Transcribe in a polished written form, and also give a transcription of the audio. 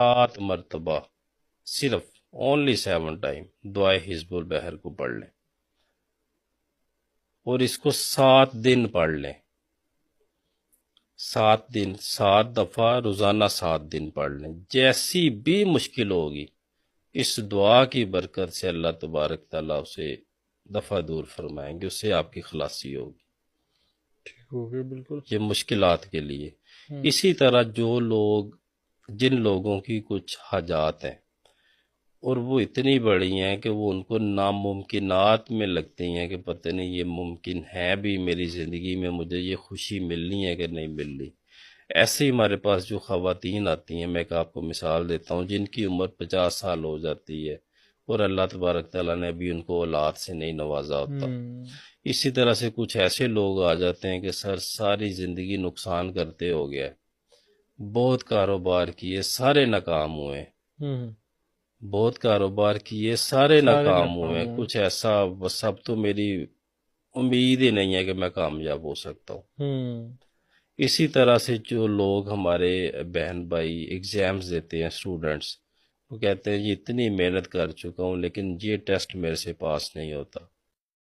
7 مرتبہ، صرف only 7 time دعائے حزب البحر کو پڑھ لیں، اور اس کو 7 دن پڑھ لیں، 7 دن، 7 دفعہ روزانہ 7 دن پڑھ لیں۔ جیسی بھی مشکل ہوگی اس دعا کی برکت سے اللہ تبارک تعالیٰ اسے دفع دور فرمائیں گے، اس سے آپ کی خلاصی ہوگی، ٹھیک ہو گیا بالکل۔ یہ مشکلات کے لیے۔ اسی طرح جن لوگوں کی کچھ حاجات ہیں اور وہ اتنی بڑی ہیں کہ وہ ان کو ناممکنات میں لگتی ہیں کہ پتہ نہیں یہ ممکن ہے بھی میری زندگی میں، مجھے یہ خوشی ملنی ہے کہ نہیں ملنی، ایسے ہی ہمارے پاس جو خواتین آتی ہیں، میں ایک آپ کو مثال دیتا ہوں، جن کی عمر 50 سال ہو جاتی ہے اور اللہ تبارک تعالیٰ نے ابھی ان کو اولاد سے نہیں نوازا ہوتا۔ اسی طرح سے کچھ ایسے لوگ آ جاتے ہیں کہ سر ساری زندگی نقصان کرتے ہو گیا، بہت کاروبار کیے سارے ناکام ہوئے، بہت کاروبار کیے سارے ناکام ہوئے، کچھ ایسا بس اب تو میری امید ہی نہیں ہے کہ میں کامیاب ہو سکتا ہوں۔ اسی طرح سے جو لوگ ہمارے بہن بھائی ایگزامز دیتے ہیں، اسٹوڈنٹس، وہ کہتے ہیں یہ اتنی محنت کر چکا ہوں لیکن یہ ٹیسٹ میرے سے پاس نہیں ہوتا،